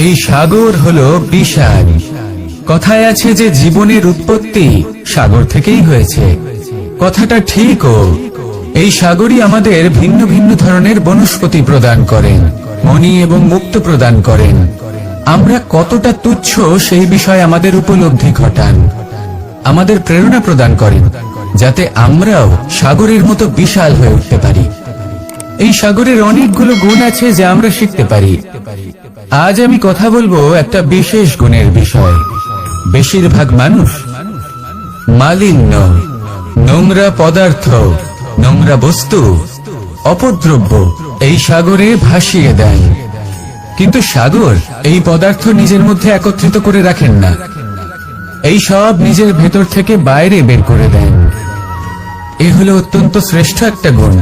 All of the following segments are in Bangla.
এই সাগর হলো বিশাল। কথায় আছে যে জীবনের উৎপত্তি সাগর থেকেই হয়েছে। কথাটা ঠিকও। এই সাগরই আমাদের ভিন্ন ভিন্ন ধরনের বনস্পতি প্রদান করেন, মণি এবং মুক্ত প্রদান করেন। আমরা কতটা তুচ্ছ সেই বিষয়ে আমাদের উপলব্ধি ঘটান, আমাদের প্রেরণা প্রদান করেন, যাতে আমরাও সাগরের মতো বিশাল হয়ে উঠতে পারি। এই সাগরের অনেকগুলো গুণ আছে যা আমরা শিখতে পারি। আজ আমি কথা বলবো একটা বিশেষ গুণের বিষয়। বেশিরভাগ মানুষ মালিন্য, নোংরা পদার্থ, নোংরা বস্তু, অপদ্রব্য এই সাগরে ভাসিয়ে দেন। কিন্তু সাগর এই পদার্থ নিজের মধ্যে একত্রিত করে রাখেন না, এই সব নিজের ভেতর থেকে বাইরে বের করে দেন। এ হলো অত্যন্ত শ্রেষ্ঠ একটা গুণ।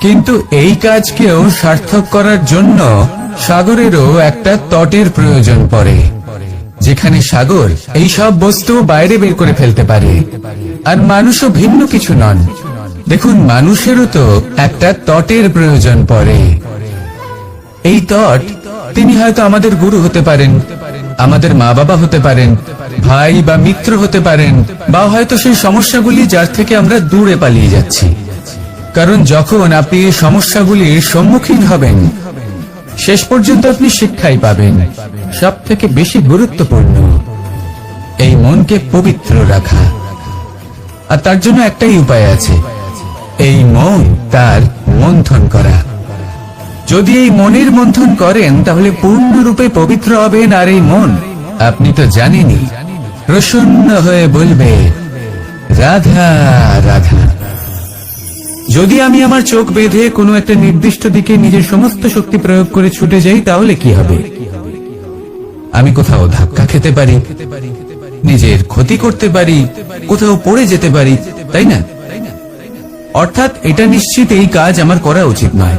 কিন্তু এই কাজকেও সার্থক করার জন্য সাগরেরও একটা তটের প্রয়োজন পড়ে, যেখানে সাগর এই সব বস্তু বাইরে বের করে ফেলতে পারে। আর মানুষও ভিন্ন কিছু নন। দেখুন, মানুষেরও তো একটা তটের প্রয়োজন পড়ে। এই তট, তিনি হয়তো আমাদের গুরু হতে পারেন, আমাদের মা বাবা হতে পারেন, ভাই বা মিত্র হতে পারেন, বা হয়তো সেই সমস্যাগুলি যার থেকে আমরা দূরে পালিয়ে যাচ্ছি। কারণ যখন আপনি এই সমস্যাগুলির সম্মুখীন হবেন, শেষ পর্যন্ত আপনি শিক্ষাই পাবেন। সব থেকে বেশি গুরুত্বপূর্ণ এই মনকে পবিত্র রাখা। আর তার জন্য একটাই উপায় আছে, এই মন তার মন্থন করা। যদি এই মনের মন্থন করেন তাহলে পূর্ণরূপে পবিত্র হবেন। আর এই মন, আপনি তো জানেনই, প্রসন্ন হয়ে বলবে রাধা রাধা। যদি আমি আমার চোখ বেঁধে কোনো একটা নির্দিষ্ট দিকে নিজের সমস্ত শক্তি প্রয়োগ করে ছুটে যাই, তাহলে কি হবে? আমি কোথাও ধাক্কা খেতে পারি, নিজের ক্ষতি করতে পারি, কোথাও পড়ে যেতে পারি, তাই না? অর্থাৎ এটা নিশ্চিত এই কাজ আমার করা উচিত নয়।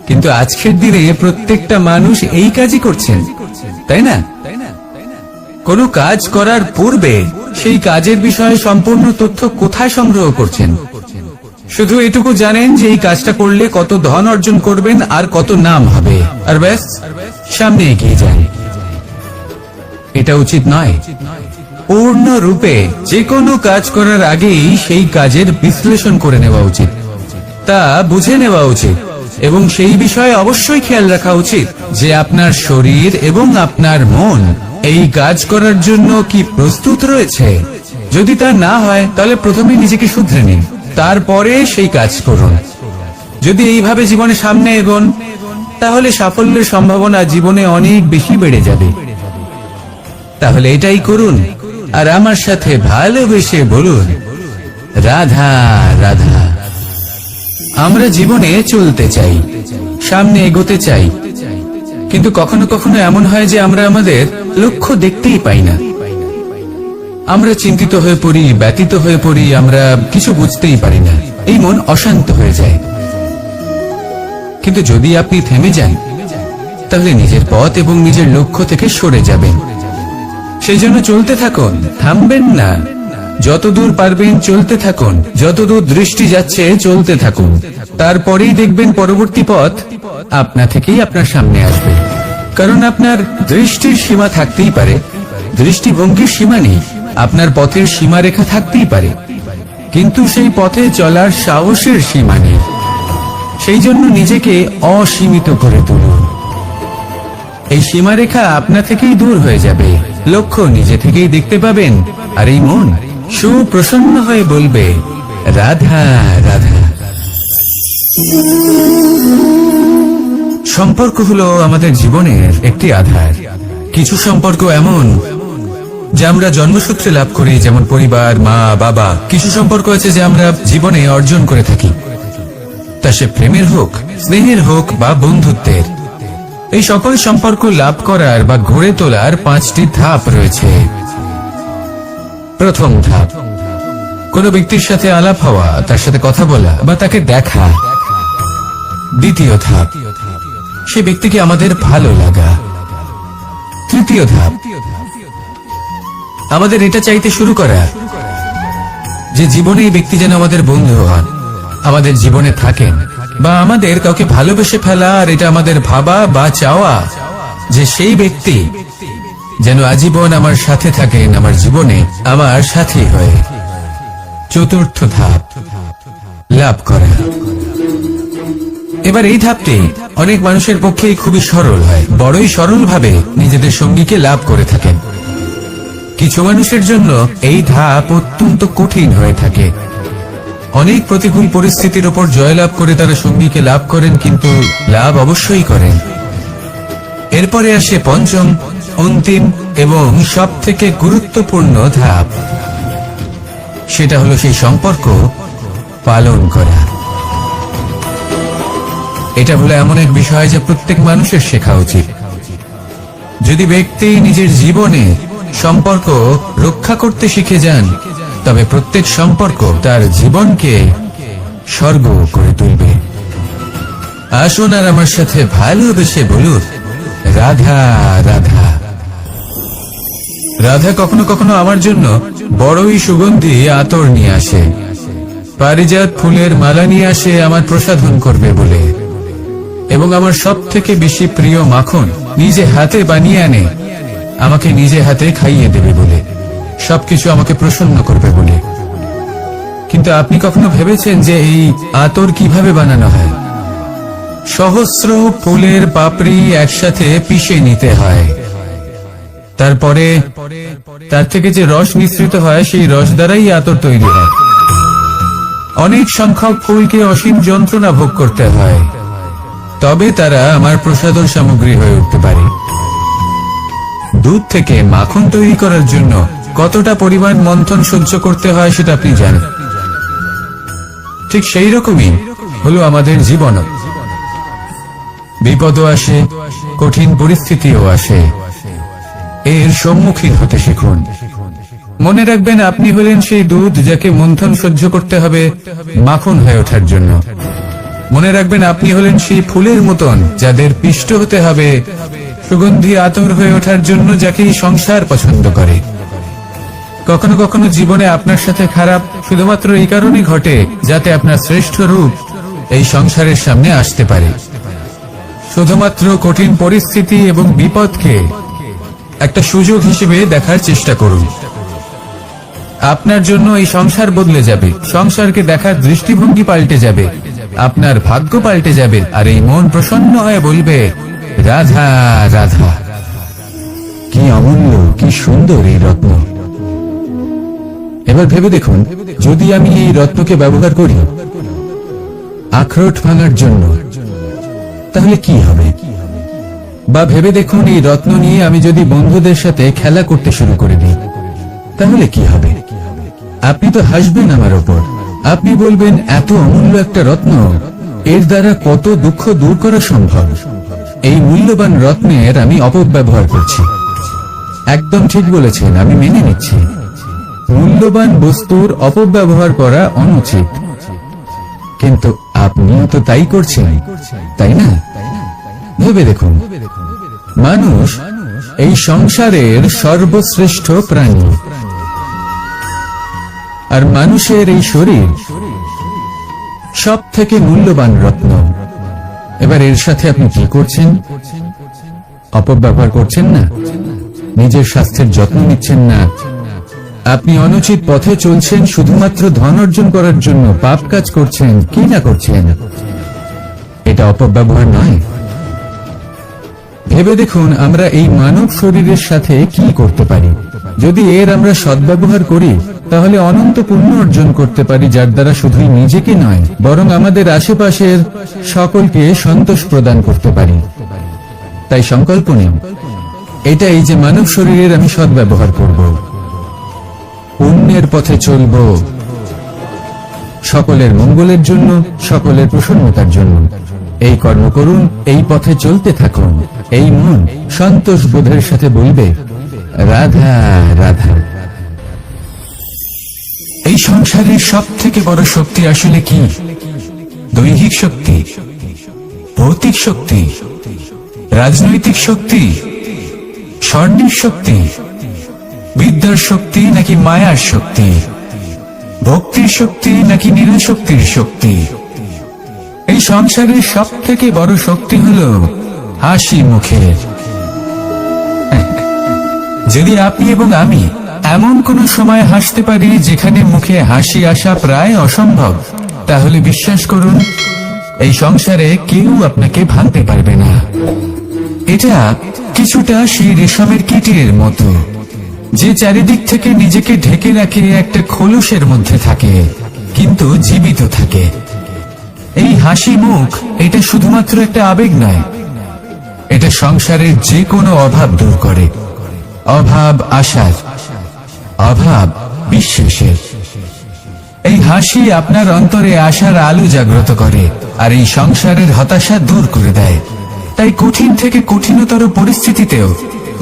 কিন্তু আজকের দিনে প্রত্যেকটা মানুষ এই কাজই করছেন, তাই না? কোনো কাজ করার পূর্বে সেই কাজের বিষয়ে সম্পূর্ণ তথ্য কোথায় সংগ্রহ করছেন? শুধু এটুকু জানেন যে এই কাজটা করলে কত ধন অর্জন করবেন আর কত নাম হবে, আর ব্যাস সামনে এগিয়ে যান। এটা উচিত নয়। পূর্ণরূপে যে কোনো কাজ করার আগেই সেই কাজের বিশ্লেষণ করে নেওয়া উচিত, তা বুঝে নেওয়া উচিত, এবং সেই বিষয়ে অবশ্যই খেয়াল রাখা উচিত যে আপনার শরীর এবং আপনার মন এই কাজ করার জন্য কি প্রস্তুত রয়েছে। যদি তা না হয় তাহলে প্রথমে নিজেকে শুধরে নিন, তারপরে সেই কাজ করুন। যদি এইভাবে জীবনে সামনে এগোন, তাহলে সাফল্যের সম্ভাবনা জীবনে অনেক বেশি বেড়ে যাবে। তাহলে এটাই করুন, আর আমার সাথে ভালোবেসে বলুন রাধা রাধা। আমরা জীবনে চলতে চাই, সামনে এগোতে চাই, কিন্তু কখনো কখনো এমন হয় যে আমরা আমাদের লক্ষ্য দেখতেই পাই না। আমরা চিন্তিত হয়ে পড়ি, ব্যতীত হয়ে পড়ি, আমরা কিছু বুঝতেই পারি না। এই মন অশান্ত হয়ে যায়। কিন্তু যদি আপনি থেমে যান, তাহলে নিজের পথ এবং নিজের লক্ষ্য থেকে সরে যাবেন। সেই জন্য চলতে থাকুন, থামবেন না। যতদূর পারবেন চলতে থাকুন, যতদূর দৃষ্টি যাচ্ছে চলতে থাকুন। তারপরেই দেখবেন পরবর্তী পথ আপনা থেকেই আপনার সামনে আসবে। কারণ আপনার দৃষ্টির সীমা থাকতেই পারে, দৃষ্টিভঙ্গির সীমা নেই। আপনার পথের সীমারেখা থাকতেই পারে, কিন্তু সেই পথে চলার সাহসের সীমা নেই। সেই জন্য নিজেকে অসীমিত করে তুলুন। এই সীমারেখা আপনা থেকেই দূর হয়ে যাবে, লক্ষ্য নিজে থেকেই দেখতে পাবেন, আর এই মন সুপ্রসন্ন হয়ে বলবে রাধা রাধা। সম্পর্ক হলো আমাদের জীবনের একটি আধার। কিছু সম্পর্ক এমন যা আমরা জন্মসূত্রে লাভ করি, যেমন পরিবার, মা বাবা। কিছু সম্পর্ক আছে যে আমরা জীবনে অর্জন করে থাকি, তা সে প্রেমের হোক, স্নেহের হোক বা বন্ধুত্বের। এই সকল সম্পর্ক লাভ করার বা গড়ে তোলার 5টি ধাপ রয়েছে। প্রথম ধাপ, কোনো ব্যক্তির সাথে আলাপ হওয়া, তার সাথে কথা বলা বা তাকে দেখা। দ্বিতীয় ধাপ, সে ব্যক্তিকে আমাদের ভালো লাগা। তৃতীয় ধাপ, আমাদের এটা চাইতে শুরু করা যে জীবনে এই ব্যক্তি যেন আমাদের বন্ধু হন, আমাদের জীবনে থাকেন, বা আমাদের কাউকে ভালোবেসে ফেলা, আর এটা আমাদের ভাবা বা চাওয়া যে সেই ব্যক্তি যেন আজীবন আমার সাথে থাকেন, আমার জীবনে আমার সাথী হয়ে। চতুর্থ ধাপ, লাভ করা। এবার এই ধাপটি অনেক মানুষের পক্ষেই খুবই সরল হয়, বড়ই সরল ভাবে নিজেদের সঙ্গীকে লাভ করে থাকেন। কিছু মানুষের জন্য এই ধাপ অত্যন্ত কঠিন হয়ে থাকে। অনেক প্রতিকূল পরিস্থিতির উপর জয়লাভ করে তারা সঙ্গীকে লাভ করেন, কিন্তু লাভ অবশ্যই করেন। এরপরে আসে পঞ্চম, অন্তিম এবং সব থেকে গুরুত্বপূর্ণ ধাপ। সেটা হলো সেই সম্পর্ক পালন করা। এটা হলো এমন এক বিষয় যা প্রত্যেক মানুষের শেখা উচিত। যদি ব্যক্তি নিজের জীবনে সম্পর্ক রক্ষা করতে শিখে যান, তবে প্রত্যেক সম্পর্ক তার জীবনকে স্বর্গ করে তুলবে। আসুন আর আমার সাথে ভালোবেসে বলুন, রাধা রাধা। রাধা কখনো কখনো আমার জন্য বড়ই সুগন্ধি আতর নিয়ে আসে, পারিজাত ফুলের মালা নিয়ে আসে আমার প্রসাধন করবে বলে, এবং আমার সব থেকে বেশি প্রিয় মাখন নিজে হাতে বানিয়ে আনে আমাকে নিজে হাতে খাইয়ে দেবে বলে, সবকিছু আমাকে প্রসন্ন করবে বলে। কিন্তু আপনি কখনো ভেবেছেন যে এই আতর কিভাবে বানানো হয়? সহস্র ফুলের পাপড়ি একসাথে পিষে নিতে হয়, তারপরে তার থেকে যে রস নিঃসৃত হয় সেই রস দ্বারাই আতর তৈরি হয়। অনেক সংখ্যক ফুলকে অসীম যন্ত্রণা ভোগ করতে হয়, তবে তারা আমার প্রসাধন সামগ্রী হয়ে উঠতে পারে। দুধ থেকে মাখন তৈরি করার জন্য কতটা পরিমাণ মন্থন সহ্য করতে হয় সেটা আপনি জানেন। ঠিক সেই রকমই হলো আমাদের জীবন। বিপদও আসে, কঠিন পরিস্থিতিও আসে, এর সম্মুখীন হতে শিখুন। মনে রাখবেন, আপনি হলেন সেই দুধ যাকে মন্থন সহ্য করতে হবে মাখন হয়ে ওঠার জন্য। মনে রাখবেন, আপনি হলেন সেই ফুলের মতন যাদের পিষ্ট হতে হবে সুগন্ধি আতর হয়ে ওঠার জন্য, যাকে এই সংসার পছন্দ করে। কখনো কখনো জীবনে আপনার সাথে খারাপ শুধুমাত্র এই কারণে ঘটে যাতে আপনার শ্রেষ্ঠ রূপ এই সংসারের সামনে আসতে পারে। শুধুমাত্র কঠিন পরিস্থিতি এবং বিপদকে একটা সুযোগ হিসেবে দেখার চেষ্টা করুন। আপনার জন্য এই সংসার বদলে যাবে, সংসারকে দেখার দৃষ্টিভঙ্গি পাল্টে যাবে, আপনার ভাগ্য পাল্টে যাবে, আর এই মন প্রসন্ন হয়ে বলবে, রাধা রাধা। কি অমূল্য, কি সুন্দর এই রত্ন। এবার ভেবে দেখুন, যদি আমি এই রত্নকে ব্যবহার করি আখরোট ভাঙার জন্য, তাহলে কি হবে? বা ভেবে দেখুন, এই রত্ন নিয়ে আমি যদি বন্ধুদের সাথে খেলা করতে শুরু করে দিই, তাহলে কি হবে? আপনি তো হাসবেন আমার ওপর। আপনি বলবেন, এত অমূল্য একটা রত্ন, এর দ্বারা কত দুঃখ দূর করা সম্ভব। এই মূল্যবান রত্নের আমি অপব্যবহার করছি। একদম ঠিক বলেছেন, আমি মেনে নিচ্ছি। মূল্যবান বস্তুর অপব্যবহার করা অনুচিত, কিন্তু আপনিও তো তাই করছেন, তাই না? ভেবে দেখুন, মানুষ এই সংসারের সর্বশ্রেষ্ঠ প্রাণী, আর মানুষের এই শরীর সব থেকে মূল্যবান রত্ন। এবার এর সাথে আপনি কি করছেন? অপব্যবহার করছেন না, নিজের স্বাস্থ্যের যত্ন নিচ্ছেন না, আপনি অনুচিত পথে চলছেন শুধুমাত্র ধন অর্জন করার জন্য, পাপ কাজ করছেন, কি না করছেন? এটা অপব্যবহার নয়? ভেবে দেখুন, আমরা এই মানব শরীরের সাথে কি করতে পারি। যদি এর আমরা সদ্ব্যবহার করি, তাহলে অনন্ত পুণ্য অর্জন করতে পারি, যার দ্বারা শুধুই নিজেকে নয় বরং আমাদের আশেপাশের সকলকে সন্তোষ প্রদান করতে পারি। তাই সংকল্প নিন, এটা এই যে মানব শরীরের আমি সদ্ব্যবহার করব, পুণ্যের পথে চলব, সকলের মঙ্গলের জন্য, সকলের প্রসন্নতার জন্য। এই কর্ম করুন, এই পথে চলতে থাকুন। এই মন সন্তোষ বোধের সাথে বলবে, রাধা রাধা। এই সংসারের সব থেকে বড় শক্তি আসলে কি? দৈহিক শক্তি, ভৌতিক শক্তি, রাজনৈতিক শক্তি, স্বর্ণের শক্তি, বিদ্যার শক্তি নাকি মায়ার শক্তি, ভক্তির শক্তি নাকি নিরাশক্তির শক্তি? এই সংসারের সব থেকে বড় শক্তি হলো হাসি মুখের, যদি আপনি এবং আমি এমন কোন সময় হাসতে পারি যেখানে মুখে হাসি আসা প্রায় অসম্ভব, তাহলে বিশ্বাস করুন এই সংসারে কেউ আপনাকে ভাঙতে পারবে না। এটা কিছুটা সেই রেশমের কীটের মতো, যে চারিদিক থেকে নিজেকে ঢেকে রাখে একটা খোলসের মধ্যে থাকে, কিন্তু জীবিত থাকে। এই হাসি মুখ এটা শুধুমাত্র একটা আবেগ নয়, এটা সংসারের যে কোনো অভাব দূর করে, অভাব আশার, অভাব বিশ্বাসের। এই হাসি আপনার অন্তরে আশার আলো জাগ্রত করে আর এই সংসারের হতাশা দূর করে দেয়। তাই কঠিন থেকে কঠিনতর পরিস্থিতিতেও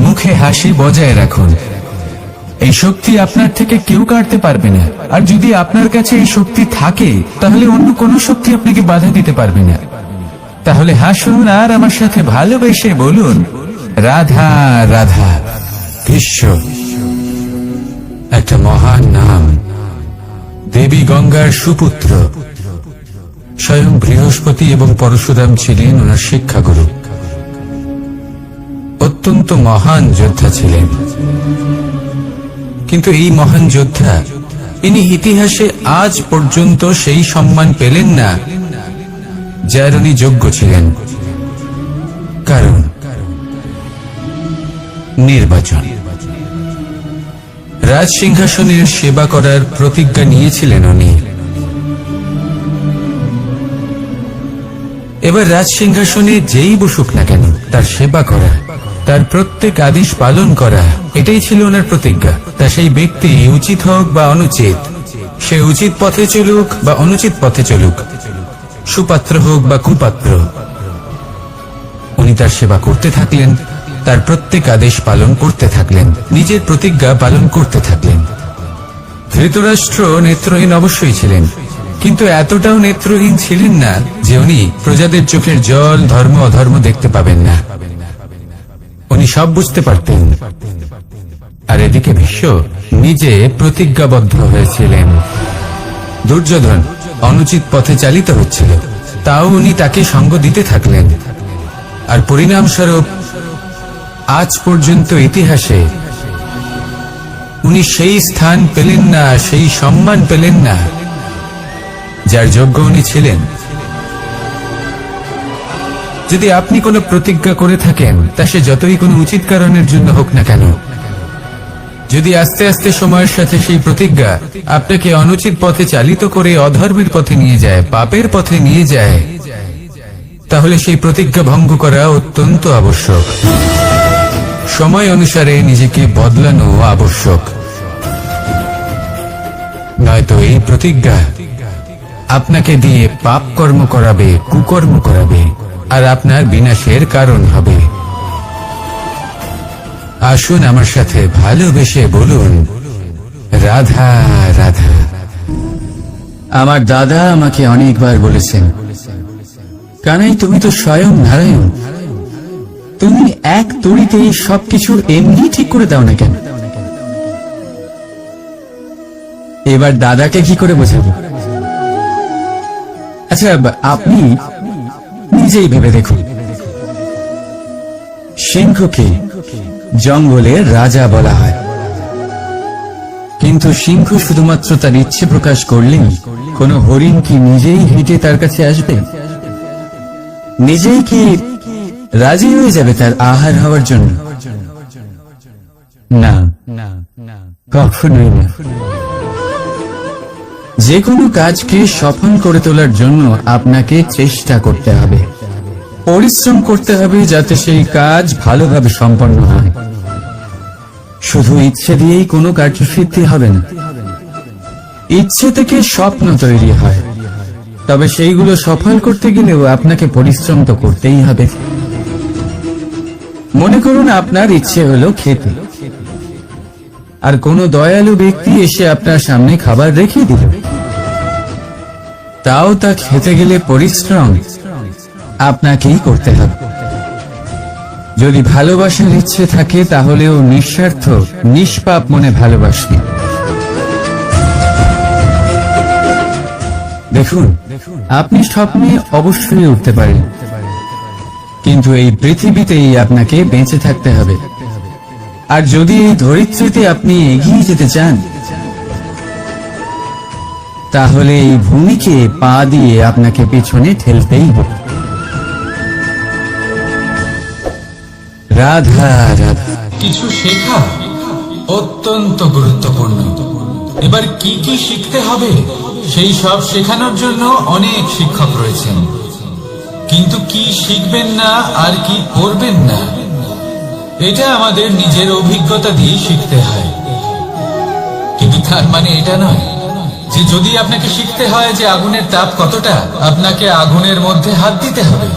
মুখে হাসি বজায় রাখুন। এই শক্তি আপনার থেকে কেউ কাটতে পারবে না। আর যদি আপনার কাছে এই শক্তি থাকে, তাহলে অন্য কোনো শক্তি আপনাকে বাধা দিতে পারবে না। তাহলে হাসুন আর আমার সাথে ভালোবেসে বলুন, রাধা রাধা। ভীষ্ম একটা মহান নাম, দেবী গঙ্গার সুপুত্র। স্বয়ং বৃহস্পতি এবং পরশুরাম ছিলেন ওনার শিক্ষাগুরু। অত্যন্ত মহান যোদ্ধা ছিলেন, কিন্তু এই মহান যোদ্ধা ইনি ইতিহাসে আজ পর্যন্ত সেই সম্মান পেলেন না যার উনি যোগ্য ছিলেন। কারণ নির্বাচন। রাজ সিংহাসনের সেবা করার প্রতিজ্ঞা নিয়েছিলেন উনি। এবার রাজ সিংহাসনে যেই বসুক না কেন, তার সেবা করা, তার প্রত্যেক আদেশ পালন করা, এটাই ছিল ওনার প্রতিজ্ঞা। তা সেই ব্যক্তি উচিত হোক বা অনুচিত, সে উচিত পথে চলুক বা অনুচিত পথে চলুক, সুপাত্র হোক বা কুপাত্র, উনি তার সেবা করতে থাকলেন, তার প্রত্যেক আদেশ পালন করতে থাকলেন, নিজের প্রতিজ্ঞা পালন করতে থাকলেন। ধৃতরাষ্ট্র নেত্রহীন অবশ্যই ছিলেন, কিন্তু এতটাও নেত্রহীন ছিলেন না যে উনি প্রজাদের চোখের জল, ধর্ম অধর্ম দেখতে পাবেন না। উনি সব বুঝতে পারতেন। আর এদিকে ভীষ্ম নিজে প্রতিজ্ঞাবদ্ধ হয়েছিলেন। দুর্যোধন অনুচিত পথে চালিত হচ্ছিল, তাও উনি তাকে সঙ্গ দিতে থাকলেন। আর পরিণামস্বরূপ আজ পর্যন্ত ইতিহাসে উনি সেই স্থান পেলেন না, সেই সম্মান পেলেন না যার যোগ্য উনি ছিলেন। যদি আপনি কোনো প্রতিজ্ঞা করে থাকেন, তা সে যতই কোনো উচিত কারণের জন্য হোক না কেন, যদি আস্তে আস্তে সময়ের সাথে সেই প্রতিজ্ঞা আপনাকে অনুচিত পথে চালিত করে অধর্মের পথে নিয়ে যায়, পাপের পথে নিয়ে যায়, তাহলে সেই প্রতিজ্ঞা ভঙ্গ করা অত্যন্ত আবশ্যক। সময় অনুসারে নিজেকে বদলানো আবশ্যক, নয়তো এই প্রতিজ্ঞা আপনাকে দিয়ে পাপ কর্ম করাবে, কুকর্ম করাবে, আর আপনার বিনাশের কারণ হবে। আসুন আমার সাথে ভালোবেসে বলুন, রাধা রাধা। আমার দাদা আমাকে অনেকবার বলেছেন, কানাই তুমি তো স্বয়ং নারায়ণ, তুমি এক তড়িতেই সবকিছু এমনি ঠিক করে দাও না কেন? এবার দাদাকে কি করে বোঝাবো? আচ্ছা, আপনি নিজেই ভেবে দেখুন, সিংহকে জঙ্গলের রাজা বলা হয়, কিন্তু সিংহ শুধুমাত্র তার ইচ্ছে প্রকাশ করলেই কোন হরিণ কি নিজেই হেঁটে তার কাছে আসবে? নিজেই কি রাজি হয়ে যাবে তার আহার হওয়ার জন্য? না, কখনোই না। যে কোনো কাজকে সফল করে তোলার জন্য আপনাকে চেষ্টা করতে হবে, পরিশ্রম করতে হবে, যাতে সেই কাজ ভালোভাবে সম্পন্ন হয়। শুধু ইচ্ছে দিয়েই কোনো কার্যসিদ্ধি হবে না। ইচ্ছে থেকে স্বপ্ন তৈরি হয়, তবে সেইগুলো সফল করতে গেলেও আপনাকে পরিশ্রম তো করতেই হবে। মনে করুন আপনার ইচ্ছে হলো খেতে, আর কোনো দয়ালু ব্যক্তি এসে আপনার সামনে খাবার রেখে দিল, তাও তা খেতে গেলে পরিশ্রম আপনাকেই করতে হবে। যদি ভালোবাসার ইচ্ছে থাকে, তাহলেও নিঃস্বার্থ নিষ্পাপ মনে ভালোবাসবে। দেখুন, আপনি স্বপ্নে অবশ্যই উঠতে পারেন, কিন্তু এই পৃথিবীতেই আপনাকে বেঁচে থাকতে হবে। আর যদি এই ধরিত্রীতে আপনি এগিয়ে যেতে চান, তাহলে এই ভূমিকে পা দিয়ে আপনাকে পেছনে ঠেলতেই হবে। রাধা রাধা। কিছু শেখা অত্যন্ত গুরুত্বপূর্ণ। এবার কি কি শিখতে হবে সেই সব শেখানোর জন্য অনেক শিক্ষক রয়েছেন, কিন্তু কি শিখবেন না আর কি করবেন না এটা আমাদের নিজের অভিজ্ঞতা দিয়ে শিখতে হয়। কিন্তু তার মানে এটা নয় যে যদি আপনাকে শিখতে হয় যে আগুনের তাপ কতটা, আপনাকে আগুনের মধ্যে হাত দিতে হবে।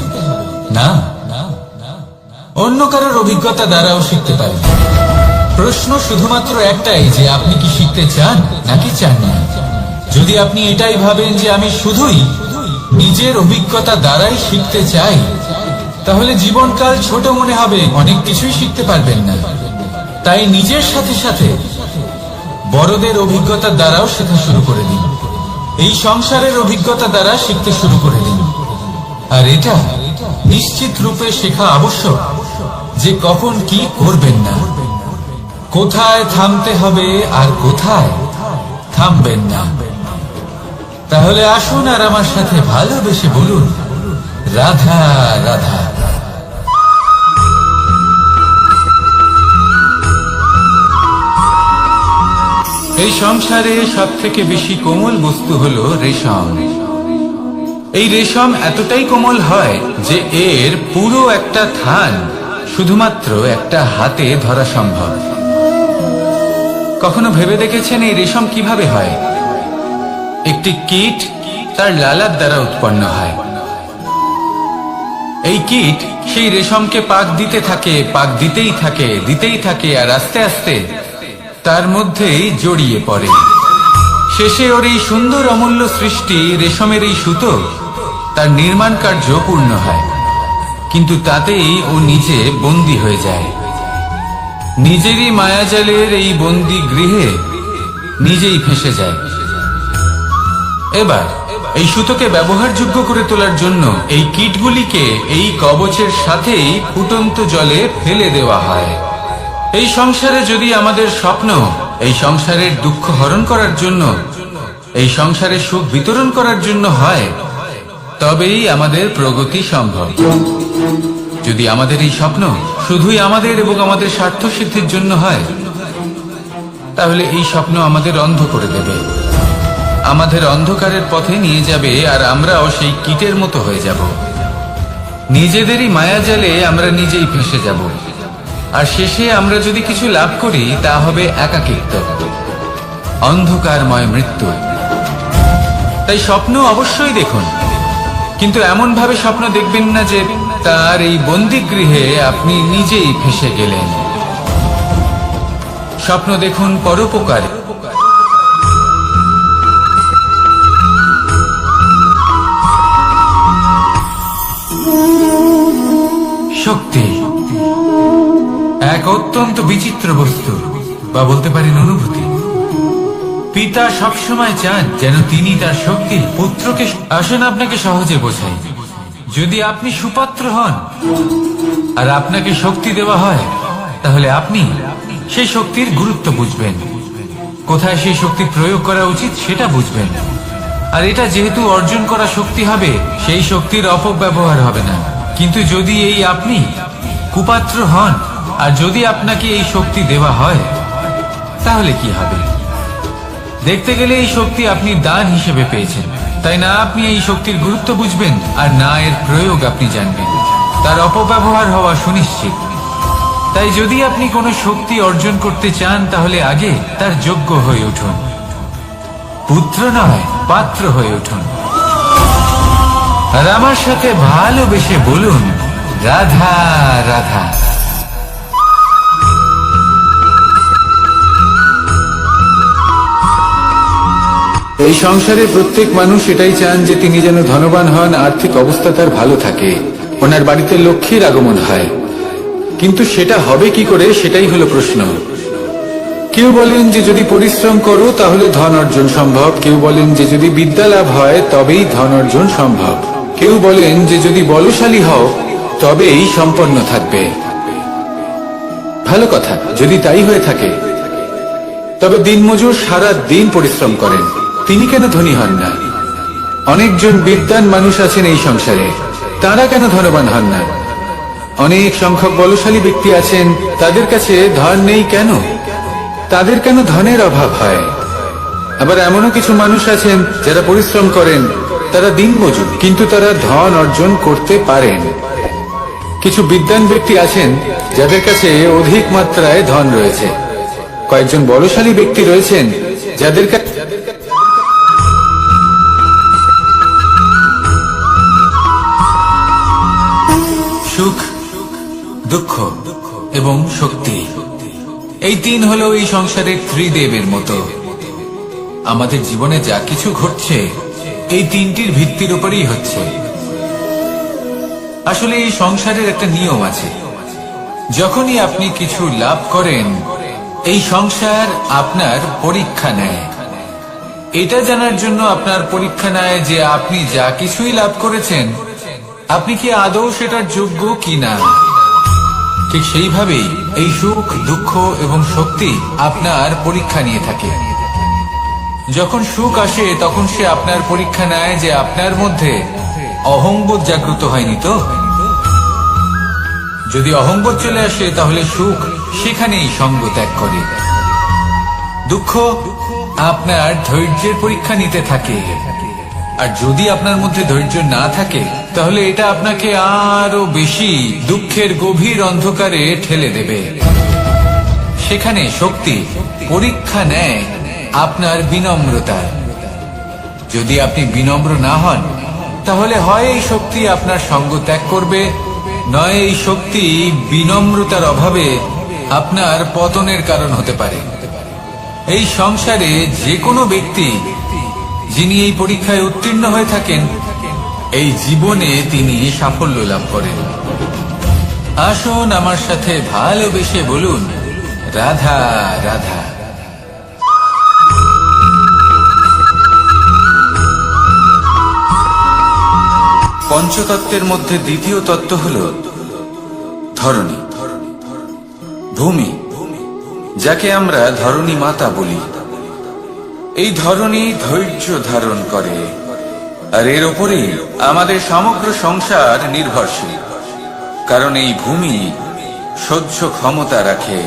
না, অন্য কারোর অভিজ্ঞতা দ্বারাও শিখতে পারেন। প্রশ্ন শুধুমাত্র একটাই যে আপনি কি শিখতে চান নাকি চান না। যদি আপনি এটাই ভাবেন যে আমি শুধুই নিজের অভিজ্ঞতা দ্বারাই শিখতে চাই, তাহলে জীবনকাল ছোট মনে হবে, অনেক কিছুই শিখতে পারবেন না। তাই নিজের সাথে সাথে বড়দের অভিজ্ঞতা দ্বারাও শেখা শুরু করে দিন। এই সংসারের অভিজ্ঞতা দ্বারা শিখতে শুরু করে দিন। আর এটা নিশ্চিত রূপে শেখা আবশ্যক যে কখন কি করবেন না, কোথায় থামতে হবে আর কোথায় থামবেন না। তাহলে আসুন আর আমার সাথে ভালোবেসে বলুন, রাধা রাধা। এই সংসারে সব থেকে বেশি কোমল বস্তু হলো রেশম। এই রেশম এতটাই কোমল হয় যে এর পুরো একটা থান শুধুমাত্র একটা হাতে ধরা সম্ভব। কখনো ভেবে দেখেছেন এই রেশম কিভাবে হয়? একটি কীট তার লালার দ্বারা উৎপন্ন হয়। এই কীট সেই রেশমকে পাক দিতে থাকে, পাক দিতেই থাকে আর আস্তে আস্তে তার মধ্যেই জড়িয়ে পড়ে। শেষে ওর এই সুন্দর অমূল্য সৃষ্টি রেশমের এই সুতো তার নির্মাণ কার্য পূর্ণ হয়, কিন্তু তাতেই ও নিজে বন্দী হয়ে যায়। নিজেরই মায়াজালের এই বন্দী গৃহে নিজেই ফেঁসে যায়। এবার এই সুতোকে ব্যবহারযোগ্য করে তোলার জন্য এই কীটগুলিকে এই কবচের সাথেই ফুটন্ত জলে ফেলে দেওয়া হয়। এই সংসারে যদি আমাদের স্বপ্ন এই সংসারের দুঃখ হরণ করার জন্য, এই সংসারে সুখ বিতরণ করার জন্য হয়, তবেই আমাদের প্রগতি সম্ভব। যদি আমাদের এই স্বপ্ন শুধুই আমাদের এবং আমাদের স্বার্থ সিদ্ধির জন্য হয়, তাহলে এই স্বপ্ন আমাদের অন্ধ করে দেবে, আমাদের অন্ধকারের পথে নিয়ে যাবে, আর আমরাও সেই কীটের মতো হয়ে যাব। নিজেদেরই মায়াজালে আমরা নিজেই ফেঁসে যাব, আর শেষে আমরা যদি কিছু লাভ করি তা হবে একাকিত্ব, অন্ধকারময় মৃত্যু। তাই স্বপ্ন অবশ্যই দেখুন, কিন্তু এমন ভাবে স্বপ্ন দেখবেন না যে তার এই বন্দিগৃহে আপনি নিজেই ফেঁসে গেলেন। স্বপ্ন দেখুন পরোপকার। শক্তি এক অত্যন্ত বিচিত্র বস্তু, বা বলতে পারেন অনুভূতি। পিতা সবসময় চান যেন তিনি তার শক্তি পুত্রকে। আসুন আপনাকে সহজে বোঝাই। যদি আপনি সুপাত্র হন আর আপনাকে শক্তি দেওয়া হয়, তাহলে আপনি সেই শক্তির গুরুত্ব বুঝবেন, কোথায় সেই শক্তি প্রয়োগ করা উচিত সেটা বুঝবেন। আর এটা যেহেতু অর্জন করা শক্তি হবে, সেই শক্তির অপব্যবহার হবে না। কিন্তু যদি এই আপনি কুপাত্র হন আর যদি আপনাকে এই শক্তি দেওয়া হয়, তাহলে কি হবে? দেখতে গেলে এই শক্তি আপনি দান হিসেবে পেয়েছেন, তাই না আপনি এই শক্তির গুরুত্ব বুঝবেন আর না এর প্রয়োগ আপনি জানবেন। তার অপব্যবহার হওয়া সুনিশ্চিত। তাই যদি আপনি কোনো শক্তি অর্জন করতে চান, তাহলে আগে তার যোগ্য হয়ে উঠুন, পুত্র নয় পাত্র হয়ে উঠুন। আর আমার সাথে ভালোবেসে বলুন, রাধা রাধা। এই সংসারে প্রত্যেক মানুষ এটাই চান যে তিনি যেন ধনবান হন, আর্থিক অবস্থা তার ভালো থাকে, ওনার বাড়িতে লক্ষ্মীর আগমন হয়। কিন্তু সেটা হবে কি করে, সেটাই হলো প্রশ্ন। কেউ বলেন যে যদি পরিশ্রম করো তাহলে ধন অর্জন সম্ভব, কেউ বলেন যে যদি বিদ্যা লাভ হয় তবেই ধন অর্জন সম্ভব, কেউ বলেন যে যদি বলশালী হও তবেই সম্পন্ন থাকবে। ভালো কথা, যদি তাই হয়ে থাকে তবে দিনমজুর সারা দিন পরিশ্রম করেন, তিনি কেন ধনী হন না? অনেকজন বিদ্বান মানুষ আছেন এই সংসারে, তারা কেন ধনবান হন না? অনেক সংখ্যক বলশালী ব্যক্তি আছেন, তাদের কাছে ধন নেই কেন? তাদের কেন ধনের অভাব হয়? আবার এমনও কিছু মানুষ আছেন যারা পরিশ্রম করেন, তারা দিনমজুর, কিন্তু তারা ধন অর্জন করতে পারেন। কিছু বিদ্বান ব্যক্তি আছেন যাদের কাছে অধিক মাত্রায় ধন রয়েছে। কয়েকজন বলশালী ব্যক্তি রয়েছেন যাদের কাছে সুখ, দুঃখ এবং শক্তি, এই তিন হলো এই সংসারের ত্রিদেবের মতো। আমাদের জীবনে যা কিছু ঘটছে এই তিনটির ভিত্তির উপরেই হচ্ছে। আসলে এই সংসারের একটা নিয়ম আছে, যখনই আপনি কিছু লাভ করেন এই সংসার আপনার পরীক্ষা নেয়। এটা জানার জন্য আপনার পরীক্ষা নেয় যে আপনি যা কিছুই লাভ করেছেন আপনি কি আদৌ সেটার যোগ্য কিনা। ঠিক সেইভাবেই এই সুখ, দুঃখ এবং শক্তি আপনার পরীক্ষা নিয়ে থাকে। যখন সুখ আসে তখন সে আপনার পরীক্ষা নেয় যে আপনার মধ্যে অহংবোধ জাগ্রত হয়নি তো। যদি অহংবোধ চলে আসে তাহলে সুখ সেখানেই সঙ্গ ত্যাগ করে। দুঃখ আপনার ধৈর্যের পরীক্ষা নিতে থাকে, আর যদি আপনার মধ্যে ধৈর্য না থাকে তাহলে এটা আপনাকে আরো বেশি দুঃখের গভীর অন্ধকারে ঠেলে দেবে। সেখানে শক্তি পরীক্ষা নেয় আপনার বিনম্রতা। যদি আপনি বিনম্র না হন তাহলে হয় এই শক্তি আপনার সঙ্গ ত্যাগ করবে, নয় এই শক্তি বিনম্রতার অভাবে আপনার পতনের কারণ হতে পারে। এই সংসারে যে কোনো ব্যক্তি যিনি এই পরীক্ষায় উত্তীর্ণ হয়ে থাকেন এই জীবনে তিনি সাফল্য লাভ করেন। আসুন আমার সাথে ভালোবেসে বলুন, রাধা রাধা। পঞ্চতত্ত্বের মধ্যে দ্বিতীয় তত্ত্ব হল ধরণী, ভূমি, যাকে আমরা ধরণী মাতা বলি। এই ধরণী ধৈর্য ধারণ করে, আর এর ওপরেই আমাদের সমগ্র সংসার নির্ভরশীল। কারণ এই ভূমি সহ্য ক্ষমতা রাখে,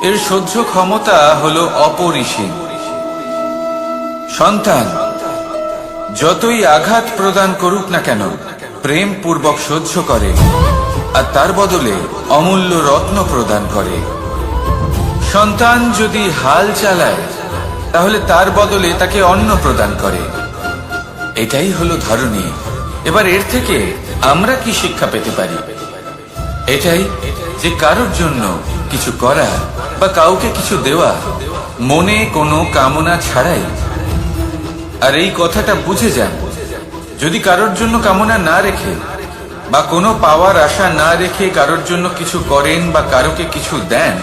এর সহ্য ক্ষমতা হল অপরিসীম। সন্তান যতই আঘাত প্রদান করুক না কেন প্রেম পূর্বক সহ্য করে, আর তার বদলে অমূল্য রত্ন প্রদান করে। সন্তান যদি হাল চালায় তাহলে তার বদলে তাকে অন্ন প্রদান করে। এটাই হলো ধরণী। এবার এর থেকে আমরা কি শিক্ষা পেতে পারি? এটাই যে কারোর জন্য কিছু করা বা কাউকে কিছু দেওয়া মনে কোনো কামনা ছাড়াই। আর এই কথাটা বুঝে যান, যদি কারোর জন্য কামনা না রেখে বা কোনো পাওয়ার আশা না রেখে কারোর জন্য কিছু করেন বা কারোকে কিছু দেন,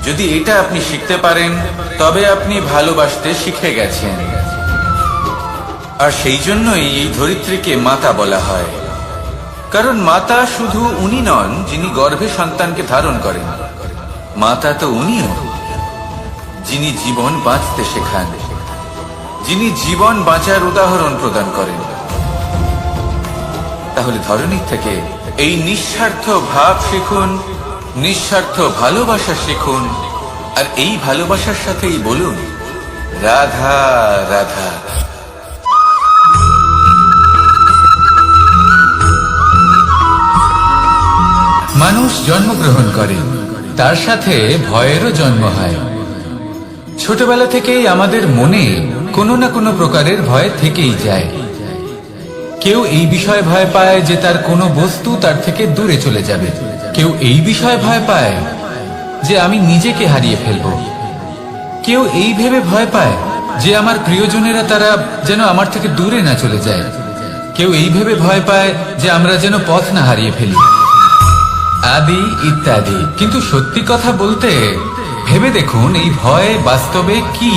যদি এটা আপনি শিখতে পারেন তবে আপনি ভালোবাসতে শিখে গেছেন। আর সেই জন্যই এই ধরিত্রীকে মাতা বলা হয়। কারণ মাতা শুধু উনি নন যিনি গর্ভে সন্তানকে ধারণ করেন, মাতা তো উনিও যিনি জীবন বাঁচতে শেখান, যিনি জীবন বাঁচার উদাহরণ প্রদান করেন। তাহলে ধরণীর থেকে এই নিঃস্বার্থ ভাব শিখুন, নিঃস্বার্থ ভালোবাসা শিখুন, আর এই ভালোবাসার সাথেই বলুন, রাধা রাধা। মানুষ জন্মগ্রহণ করে, তার সাথে ভয়েরও জন্ম হয়। ছোটবেলা থেকেই আমাদের মনে কোনো না কোনো প্রকারের ভয় থেকেই যায়। কেউ এই বিষয়ে ভয় পায় যে তার কোনো বস্তু তার থেকে দূরে চলে যাবে, কেউ এই বিষয়ে ভয় পায় যে আমি নিজেকে হারিয়ে ফেলব, কেউ এই ভেবে ভয় পায় যে আমার প্রিয়জনেরা তারা যেন আমার থেকে দূরে না চলে যায়, কেউ এই ভেবে ভয় পায় যে আমরা যেন পথ না হারিয়ে ফেলি, আদি ইত্যাদি। কিন্তু সত্যি কথা বলতে ভেবে দেখুন এই ভয় বাস্তবে কি?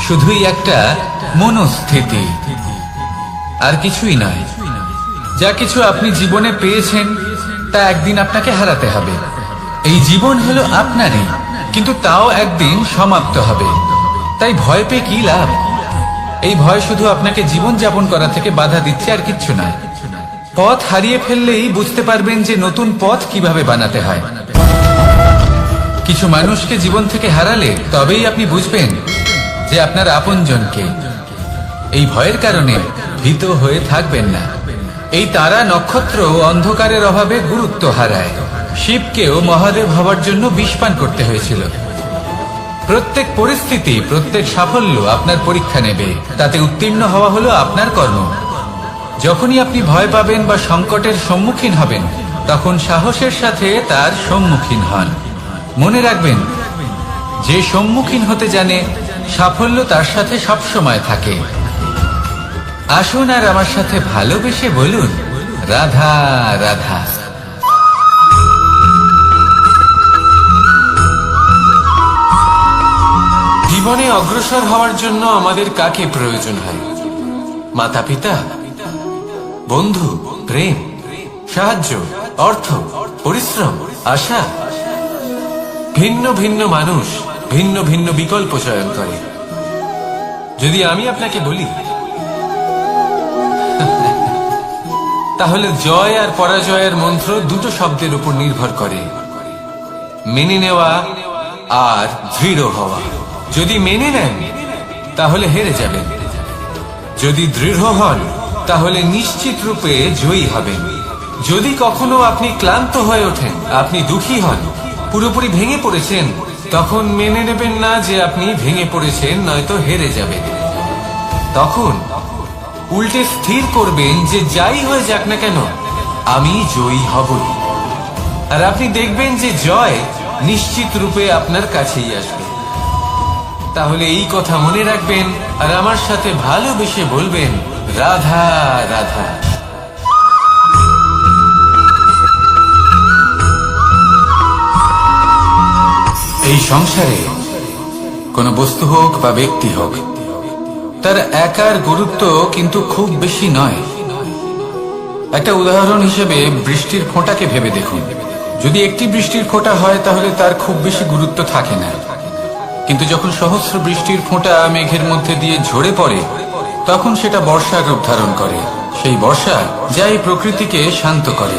শুধুই একটা মনস্থিতি, আর কিছুই নয়। যা কিছু আপনি জীবনে পেয়েছেন তা একদিন আপনাকে হারাতে হবে। এই জীবন হলো আপনারই, কিন্তু তাও একদিন সমাপ্ত হবে। তাই ভয় পেয়ে কি লাভ? এই ভয় শুধু আপনাকে জীবন যাপন করা থেকে বাধা দিচ্ছে, আর কিচ্ছু নয়। পথ হারিয়ে ফেললেই বুঝতে পারবেন যে নতুন পথ কিভাবে বানাতে হয়। কিছু মানুষকে জীবন থেকে হারালে তবেই আপনি বুঝবেন যে আপনার আপনজনকে। এই ভয়ের কারণে ভীত হয়ে থাকবেন না। এই তারা নক্ষত্র অন্ধকারের অভাবে গুরুত্ব হারায়। শিবকেও মহাদেব হবার জন্য বিষ পান করতে হয়েছিল। প্রত্যেক পরিস্থিতি, প্রত্যেক সাফল্য আপনার পরীক্ষা নেবে, তাতে উত্তীর্ণ হওয়া হলো আপনার কর্ম। যখনই আপনি ভয় পাবেন বা সংকটের সম্মুখীন হবেন, তখন সাহসের সাথে তার সম্মুখীন হন। মনে রাখবেন, যে সম্মুখীন হতে জানে, সাফল্য তার সাথে সবসময় থাকে। আসুন আর আমার সাথে ভালোবেসে বলুন, রাধা রাধা। জীবনে অগ্রসর হওয়ার জন্য আমাদের কাকে প্রয়োজন হয়? মাতা পিতা, বন্ধু, প্রেম, সাহায্য, অর্থ, পরিশ্রম, আশা। ভিন্ন ভিন্ন মানুষ ভিন্ন ভিন্ন বিকল্প চয়ন করে। যদি আমি আপনাকে বলি, তাহলে জয় আর পরাজয়ের মন্ত্র দুটো শব্দের উপর নির্ভর করে, মেনে নেওয়া আর দৃঢ় হওয়া। যদি মেনে নেন তাহলে হেরে যাবেন, যদি দৃঢ় হন তাহলে নিশ্চিত রূপে জয়ী হবেন। যদি কখনো আপনি ক্লান্ত হয়ে ওঠেন, আপনি দুঃখী হন, পুরোপুরি ভেঙে পড়েছেন, তখন মেনে নেবেন না যে আপনি ভেঙে পড়েছেন, নয়তো হেরে যাবেন। তখন উল্টে স্থির করবেন যে যাই হয়ে যাক না কেন, আমি জয়ী হবই। আর আপনি দেখবেন যে জয় নিশ্চিত রূপে আপনার কাছেই আসবে। তাহলে এই কথা মনে রাখবেন আর আমার সাথে ভালোবেসে বলবেন, রাধা রাধা। এই সংসারে কোনো বস্তু হোক বা ব্যক্তি হোক, তার একার গুরুত্ব কিন্তু খুব বেশি নয়। একটা উদাহরণ হিসেবে বৃষ্টির ফোঁটাকে ভেবে দেখুন। যদি একটি বৃষ্টির ফোঁটা হয় তাহলে তার খুব বেশি গুরুত্ব থাকে না, কিন্তু যখন সহস্র বৃষ্টির ফোঁটা মেঘের মধ্যে দিয়ে ঝরে পড়ে, তখন সেটা বর্ষার রূপ ধারণ করে। সেই বর্ষা যাই প্রকৃতিকে শান্ত করে।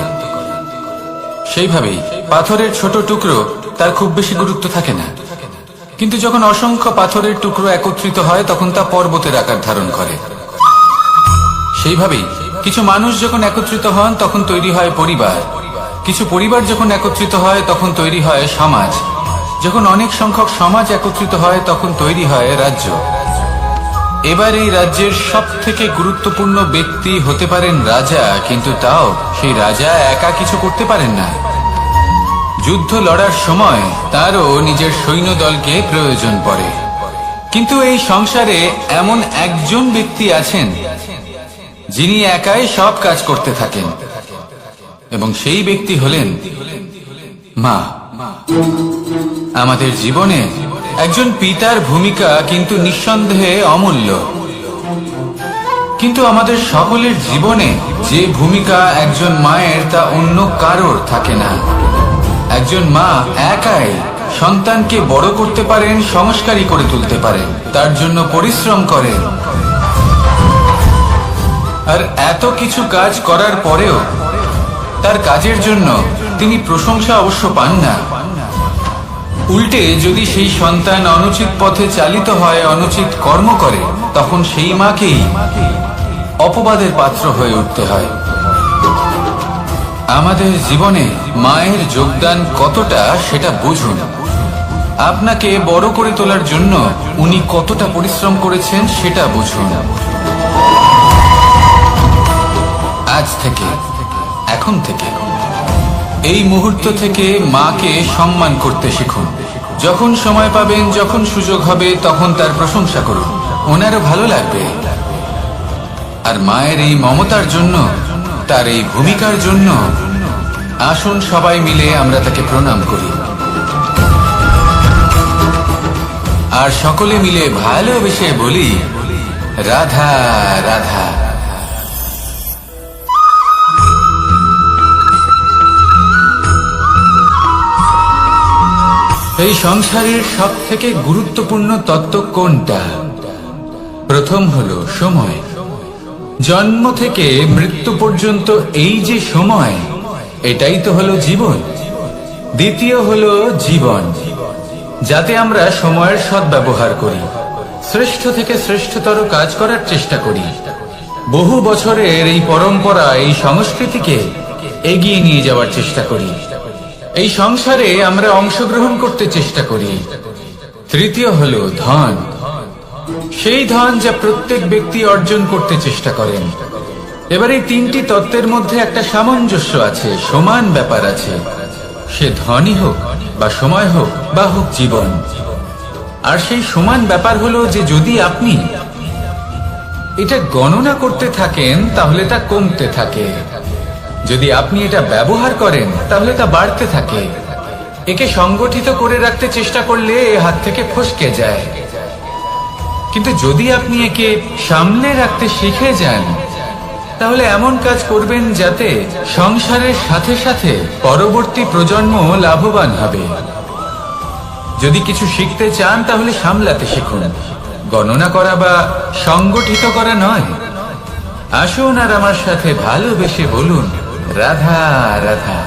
সেইভাবেই পাথরের ছোট টুকরো, তার খুব বেশি গুরুত্ব থাকে না, কিন্তু যখন অসংখ্য পাথরের টুকরো একত্রিত হয় তখন তা পর্বতের আকার ধারণ করে। সেইভাবেই কিছু মানুষ যখন একত্রিত হন তখন তৈরি হয় পরিবার, কিছু পরিবার যখন একত্রিত হয় তখন তৈরি হয় সমাজ, যখন অনেক সংখ্যক সমাজ একত্রিত হয় তখন তৈরি হয় রাজ্য। এবার এই রাজ্যের সব থেকে গুরুত্বপূর্ণ ব্যক্তি হতে পারেন রাজা, কিন্তু তাও সেই রাজা একা কিছু করতে পারেন না। যুদ্ধ লড়ার সময় তারও নিজের সৈন্যদলকে প্রয়োজন পড়ে। কিন্তু এই সংসারে এমন একজন ব্যক্তি আছেন যিনি একাই সব কাজ করতে থাকেন, এবং সেই ব্যক্তি হলেন মা। আমাদের জীবনে একজন পিতার ভূমিকা কিন্তু নিঃসন্দেহে অমূল্য, কিন্তু আমাদের সকলের জীবনে যে ভূমিকা একজন মায়ের তা অন্য কারোর থাকে না। একজন মা একাই সন্তানকে বড় করতে পারেন, সংস্কারী করে তুলতে পারেন, তার জন্য পরিশ্রম করেন। আর এত কিছু কাজ করার পরেও তার কাজের জন্য তিনি প্রশংসা অবশ্য পান না। উল্টে যদি সেই সন্তান অনুচিত পথে চালিত হয়, অনুচিত কর্ম করে, তখন সেই মাকেই অপবাদের পাত্র হয়ে উঠতে হয়। আমাদের জীবনে মায়ের যোগদান কতটা সেটা বুঝুন। আপনাকে বড় করে তোলার জন্য উনি কতটা পরিশ্রম করেছেন সেটা বুঝুন। আজ থেকে, এখন থেকে, এই মুহূর্ত থেকে মাকে সম্মান করতে শিখুন। যখন সময় পাবেন, যখন সুযোগ হবে, তখন তার প্রশংসা করুন, ওনারও ভালো লাগবে। আর মায়ের এই মমতার জন্য, তার এই ভূমিকার জন্য আসুন সবাই মিলে আমরা তাকে প্রণাম করি, আর সকলে মিলে ভালোবেসে বলি, রাধা রাধা। এই সংসারের সব থেকে গুরুত্বপূর্ণ তত্ত্ব কোনটা? প্রথম হলো সময়। জন্ম থেকে মৃত্যু পর্যন্ত এই যে সময়, এটাই তো হলো জীবন। দ্বিতীয় হলো জীবন, যাতে আমরা সময়ের সদ্ব্যবহার করি, শ্রেষ্ঠ থেকে শ্রেষ্ঠতর কাজ করার চেষ্টা করি। বহু বছরের এই পরম্পরা, এই সংস্কৃতিকে এগিয়ে নিয়ে যাওয়ার চেষ্টা করি। এই সংসারে আমরা অংশগ্রহণ করতে চেষ্টা করি। তৃতীয় হলো ধন, সেই ধন যা প্রত্যেক ব্যক্তি অর্জন করতে চেষ্টা করেন। এবার এই তিনটি তত্ত্বের মধ্যে একটা সামঞ্জস্য আছে, সমান ব্যাপার আছে। সে ধনই হোক বা সময় হোক বা হোক জীবন। আর সেই সমান ব্যাপার হলো যে যদি আপনি এটা গণনা করতে থাকেন তাহলে তা কমতে থাকে, যদি আপনি এটা ব্যবহার করেন তাহলে তা বাড়তে থাকে। একে সংগঠিত করে রাখতে চেষ্টা করলে এ হাত থেকে ফসকে যায়, কিন্তু যদি আপনি একে সামলে রাখতে শিখে যান তাহলে এমন কাজ করবেন যাতে সংসারের সাথে সাথে পরবর্তী প্রজন্ম লাভবান হবে। যদি কিছু শিখতে চান তাহলে সামলাতে শিখুন, গণনা করা বা সংগঠিত করা নয়। আসুন আর আমার সাথে ভালোবেসে বলুন রাধা রাধা।